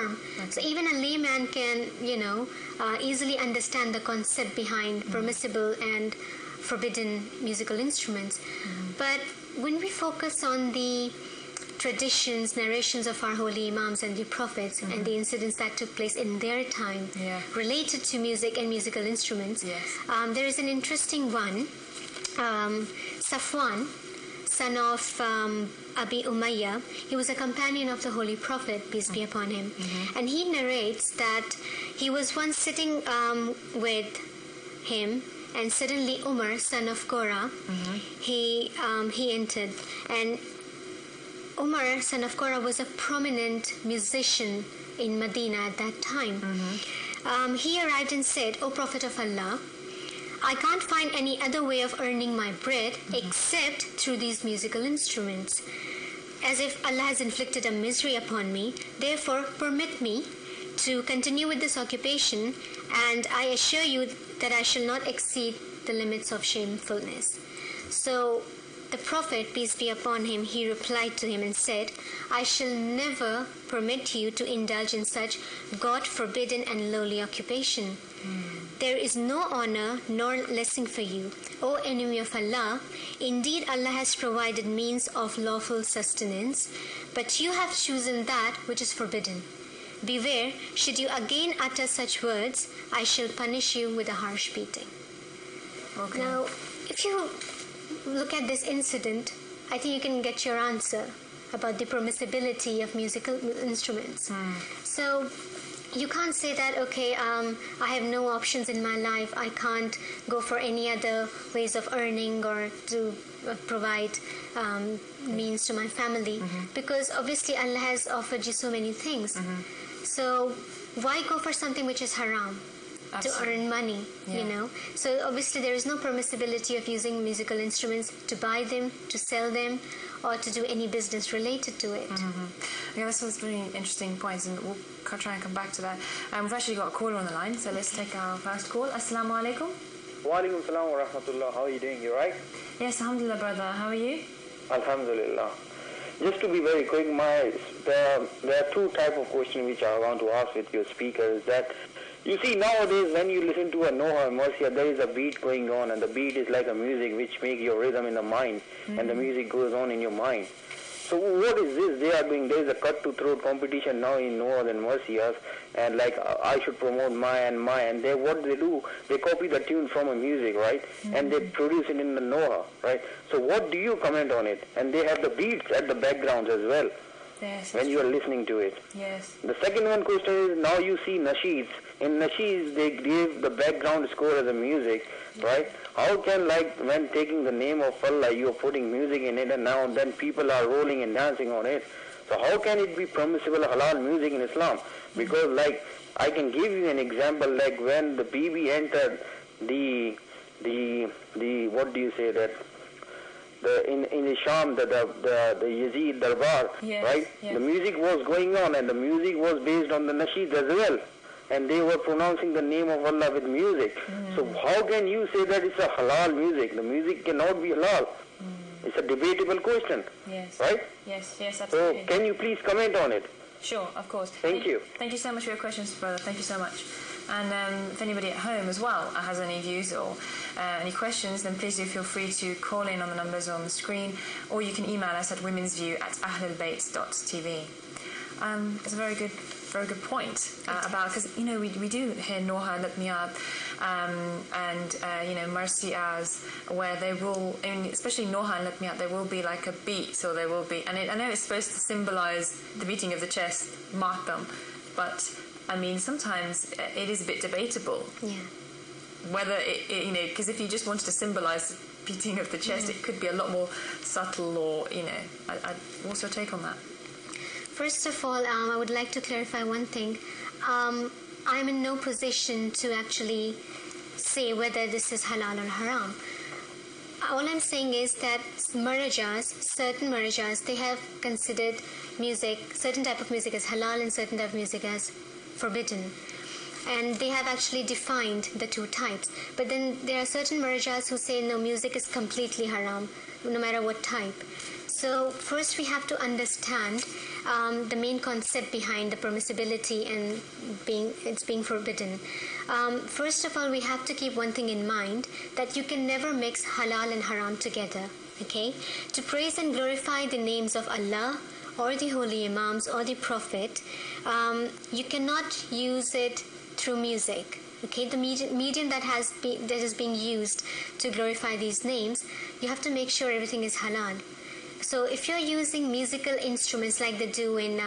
form. Okay. So even a layman can, easily understand the concept behind permissible and forbidden musical instruments. But when we focus on the traditions, narrations of our holy imams and the prophets and the incidents that took place in their time related to music and musical instruments, there is an interesting one. Safwan, son of Abi Umayyah, he was a companion of the Holy Prophet, peace be upon him, and he narrates that he was once sitting with him, and suddenly Umar, son of Korah, he entered, and Umar, son of Korah, was a prominent musician in Medina at that time. He arrived and said, "O Prophet of Allah, I can't find any other way of earning my bread except through these musical instruments. As if Allah has inflicted a misery upon me, therefore permit me to continue with this occupation, and I assure you that I shall not exceed the limits of shamefulness." So the Prophet, peace be upon him, he replied to him and said, "I shall never permit you to indulge in such God-forbidden and lowly occupation. There is no honor nor blessing for you, O enemy of Allah. Indeed, Allah has provided means of lawful sustenance, but you have chosen that which is forbidden. Beware, should you again utter such words, I shall punish you with a harsh beating." Okay. Now, if you look at this incident, I think you can get your answer about the permissibility of musical instruments. So you can't say that, okay, I have no options in my life, I can't go for any other ways of earning or to provide means to my family, because obviously Allah has offered you so many things. So why go for something which is haram? Absolutely. To earn money, So obviously there is no permissibility of using musical instruments to buy them, to sell them, or to do any business related to it. Okay, this was really interesting points, and we'll try and come back to that. We've actually got a caller on the line, so let's take our first call. Assalamu alaikum. Wa alaikum salam wa rahmatullah. How are you doing? You right? Yes, alhamdulillah, brother. How are you? Alhamdulillah. Just to be very quick, there are two types of questions which I want to ask with your speakers. That you see, nowadays when you listen to a Noha Marcia, there is a beat going on, and the beat is like a music which makes your rhythm in the mind, and the music goes on in your mind. So what is this they are doing? There is a cut-to-throat competition now in Noha and Marcias, and like I should promote and they what they do, they copy the tune from a music, right? And they produce it in the Noha, right? So what do you comment on it? And they have the beats at the background as well. Yes, when you are listening to it. Yes. The second one question is, now you see nasheeds. In nasheeds, they give the background score as a music, right? How can, like, when taking the name of Allah, you are putting music in it, and now then people are rolling and dancing on it. So how can it be permissible halal music in Islam? Because, like, I can give you an example, like when the Bibi entered the what do you say that? In the Sham, the Yazid Darbar, right? Yes. The music was going on, and the music was based on the nasheed as well, and they were pronouncing the name of Allah with music. So how can you say that it's a halal music? The music cannot be halal. It's a debatable question. Yes. Right? Yes, absolutely. So can you please comment on it? Sure, of course. Thank you. Thank you so much for your questions, brother. Thank you so much. And if anybody at home as well has any views or any questions, then please do feel free to call in on the numbers on the screen, or you can email us at womansview@ahlulbayt.tv. It's a very good point about, because we do hear Noha Look Me Up and Marcias, where they will, especially Noha and Look Me Up, there will be like a beat, so there will be, and I know it's supposed to symbolize the beating of the chest, matam, but I mean sometimes it is a bit debatable. Yeah. Whether because if you just wanted to symbolize beating of the chest, it could be a lot more subtle, or what's your take on that? First of all, I would like to clarify one thing. I'm in no position to actually say whether this is halal or haram. All I'm saying is that certain marajas, they have considered certain type of music as halal and certain type of music as forbidden. And they have actually defined the two types. But then there are certain marajas who say, no, music is completely haram, no matter what type. So first we have to understand the main concept behind the permissibility and it's being forbidden. First of all, we have to keep one thing in mind, that you can never mix halal and haram together. Okay? To praise and glorify the names of Allah or the holy imams or the Prophet, you cannot use it through music. Okay, the medium that is being used to glorify these names, you have to make sure everything is halal. So if you're using musical instruments like they do in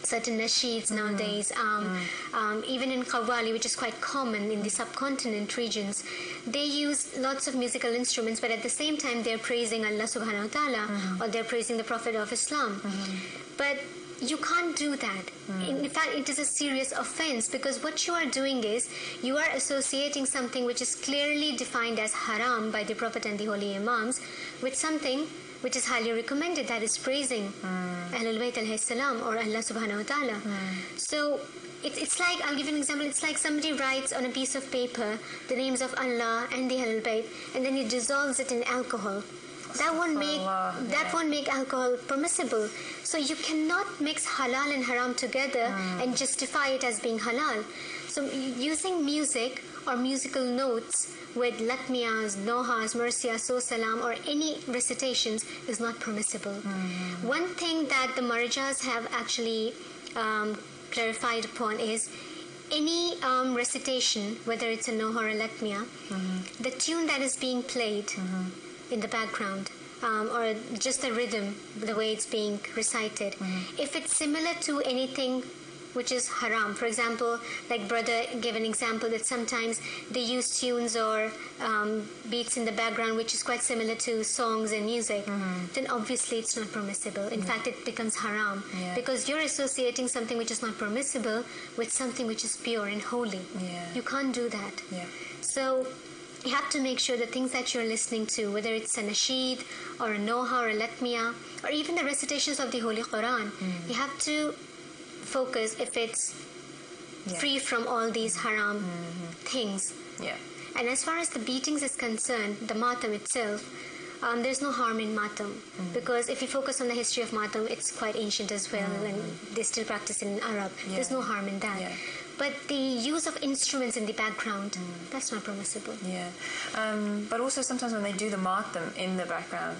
certain nasheeds nowadays, even in Qawwali, which is quite common in the subcontinent regions, they use lots of musical instruments, but at the same time they're praising Allah subhanahu wa ta'ala, or they're praising the Prophet of Islam. But you can't do that. In fact, it is a serious offense, because what you are doing is you are associating something which is clearly defined as haram by the Prophet and the holy imams with something which is highly recommended, that is praising Ahlulbayt alayhi salam or Allah subhanahu wa ta'ala. So it's like, I'll give you an example, it's like somebody writes on a piece of paper the names of Allah and the Ahlulbayt, and then he dissolves it in alcohol. That won't make alcohol permissible. So you cannot mix halal and haram together and justify it as being halal. So using music or musical notes with latmiyas, nohas, mursiyas, so salam, or any recitations is not permissible. One thing that the marjas have actually clarified upon is any recitation, whether it's a noha or a latmiya, the tune that is being played in the background, or just the rhythm, the way it's being recited, if it's similar to anything which is haram, for example, like brother gave an example that sometimes they use tunes or beats in the background which is quite similar to songs and music, then obviously it's not permissible. In fact, it becomes haram, because you're associating something which is not permissible with something which is pure and holy. You can't do that. So you have to make sure the things that you're listening to, whether it's a nasheed or a noha or a latmiya, or even the recitations of the Holy Quran, you have to focus if it's free from all these haram things. And as far as the beatings is concerned, the matam itself, there's no harm in matam, because if you focus on the history of matam, it's quite ancient as well, and they still practice in Arab. There's no harm in that. But the use of instruments in the background, that's not permissible. But also sometimes when they do the matam in the background,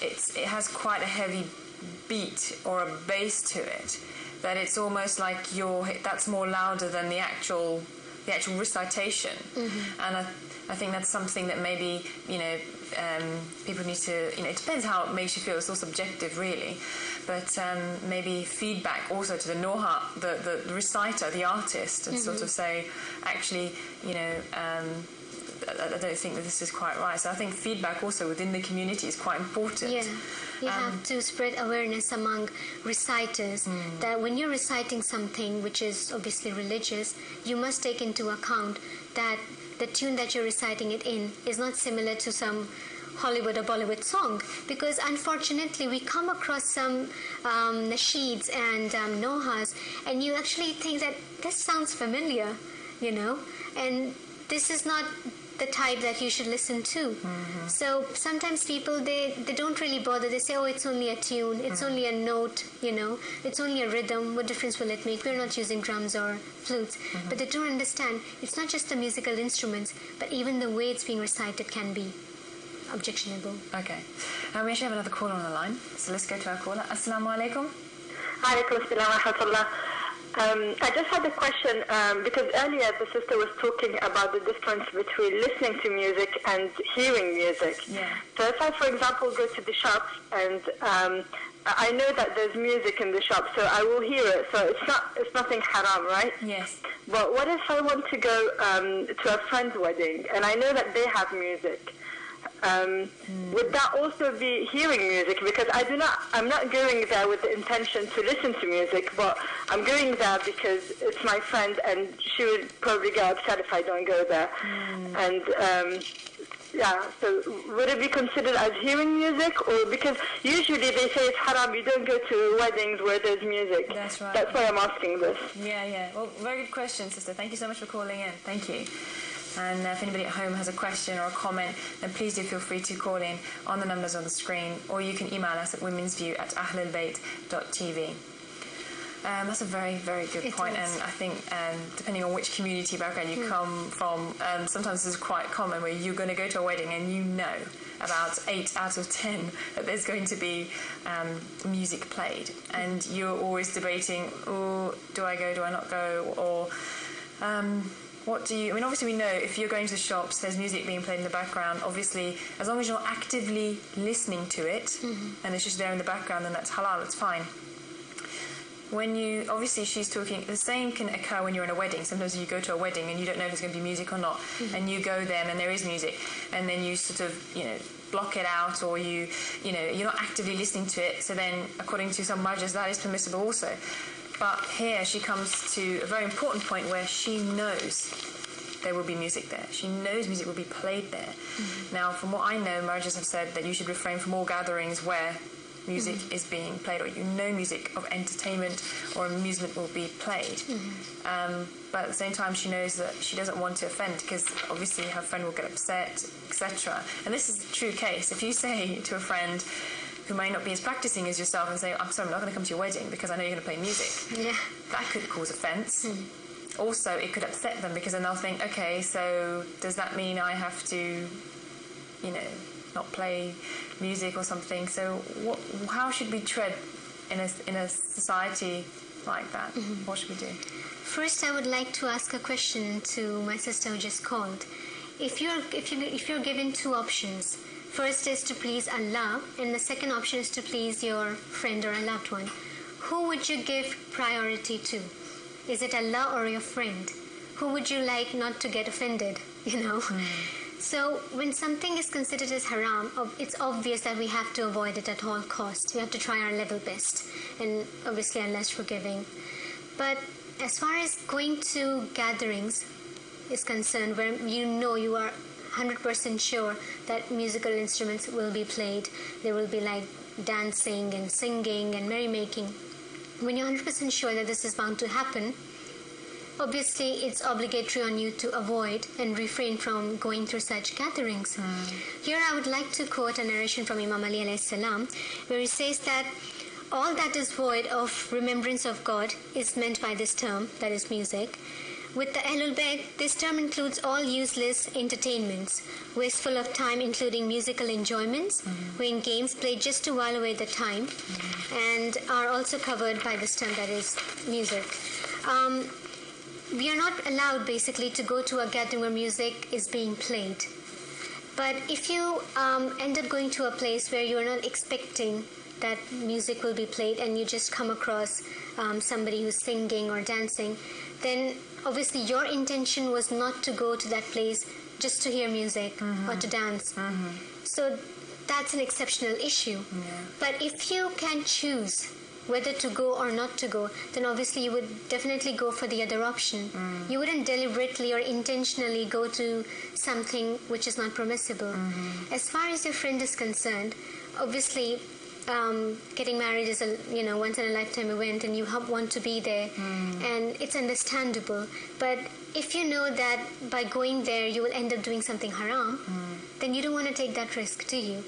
it has quite a heavy beat or a bass to it, that it's almost like that's more louder than the actual recitation. And I think that's something that maybe people need to, it depends how it makes you feel. It's all subjective really, but maybe feedback also to the noha, the reciter, the artist, and sort of say, actually, I don't think that this is quite right. So I think feedback also within the community is quite important. You have to spread awareness among reciters that when you're reciting something which is obviously religious, you must take into account that the tune that you're reciting it in is not similar to some Hollywood or Bollywood song, because unfortunately we come across some nasheeds and nohas, and you actually think that this sounds familiar, and this is not the type that you should listen to. So sometimes people, they don't really bother. They say, oh, it's only a tune, it's only a note, it's only a rhythm, what difference will it make? We're not using drums or flutes. But they don't understand, it's not just the musical instruments, but even the way it's being recited can be objectionable. Okay. We actually have another caller on the line, so let's go to our caller. Assalamu alaikum. Alaikum assalam wa rahmatullah. I just had a question, because earlier the sister was talking about the difference between listening to music and hearing music. So if I, for example, go to the shop and I know that there's music in the shop, so I will hear it. So it's nothing haram, right? Yes. But what if I want to go to a friend's wedding and I know that they have music? Would that also be hearing music? Because I'm not going there with the intention to listen to music, but I'm going there because it's my friend and she would probably get upset if I don't go there. And so would it be considered as hearing music? Or because usually they say it's haram, you don't go to weddings where there's music. That's right. That's why I'm asking this. Well, very good question, sister. Thank you so much for calling in. Thank you. And if anybody at home has a question or a comment, then please do feel free to call in on the numbers on the screen, or you can email us at womansview@ahlulbayt.tv. That's a very, very good point. And I think depending on which community background you come from, sometimes this is quite common where you're going to go to a wedding and you know about 8 out of 10 that there's going to be music played, and you're always debating, oh, do I go, do I not go, or what do you... I mean, obviously we know if you're going to the shops, there's music being played in the background. Obviously, as long as you're actively listening to it and it's just there in the background, then that's halal, it's fine. When you, obviously she's talking, the same can occur when you're in a wedding. Sometimes you go to a wedding and you don't know if there's going to be music or not, and you go there and there is music, and then you sort of, block it out, or you're not actively listening to it. So then, according to some marjas, that is permissible also. But here she comes to a very important point where she knows there will be music there. She knows music will be played there. Now, from what I know, marjas have said that you should refrain from all gatherings where music is being played, or music of entertainment or amusement will be played. But at the same time, she knows that she doesn't want to offend, because obviously her friend will get upset, etc. And this is a true case. If you say to a friend who may not be as practicing as yourself and say, I'm sorry, I'm not going to come to your wedding because I know you're going to play music, that could cause offence. Also, it could upset them, because then they'll think, okay, so does that mean I have to, not play music or something? So how should we tread in a society like that? What should we do? First, I would like to ask a question to my sister who just called. If you're given 2 options, first is to please Allah, and the second option is to please your friend or a loved one, who would you give priority to? Is it Allah or your friend? Who would you like not to get offended? So when something is considered as haram, it's obvious that we have to avoid it at all costs. We have to try our level best, and obviously Allah is forgiving. But as far as going to gatherings is concerned, where you are 100% sure that musical instruments will be played, there will be like dancing and singing and merrymaking, when you're 100% sure that this is bound to happen, obviously it's obligatory on you to avoid and refrain from going through such gatherings. Here I would like to quote a narration from Imam Ali alayhi salam, where he says that all that is void of remembrance of God is meant by this term, that is music. With the Ahlulbayt, this term includes all useless entertainments, wasteful of time, including musical enjoyments, when games played just to while away the time, and are also covered by this term, that is music. We are not allowed basically to go to a gathering where music is being played. But if you end up going to a place where you are not expecting that music will be played, and you just come across somebody who's singing or dancing, then obviously your intention was not to go to that place just to hear music or to dance. So that's an exceptional issue. But if you can choose whether to go or not to go, then obviously you would definitely go for the other option. You wouldn't deliberately or intentionally go to something which is not permissible. As far as your friend is concerned, obviously getting married is a once in a lifetime event, and you want to be there, and it's understandable. But if you know that by going there you will end up doing something haram, then you don't want to take that risk, do you?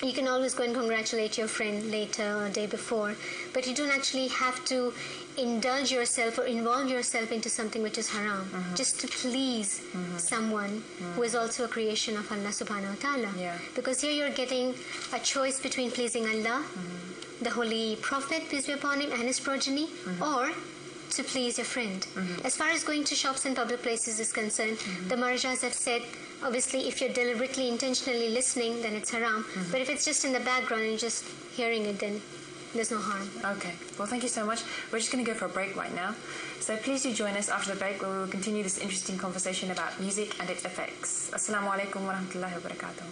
You can always go and congratulate your friend later or day before, but you don't actually have to indulge yourself or involve yourself into something which is haram, just to please someone who is also a creation of Allah subhanahu wa ta'ala. Because here you're getting a choice between pleasing Allah, the Holy Prophet, peace be upon him, and his progeny, or to please your friend. As far as going to shops and public places is concerned, the marjas have said, obviously if you're deliberately, intentionally listening, then it's haram. But if it's just in the background and you're just hearing it, then there's no harm. Okay, well, thank you so much. We're just going to go for a break right now. So please do join us after the break, where we will continue this interesting conversation about music and its effects. Assalamu alaikum wa rahmatullahi wa barakatuh.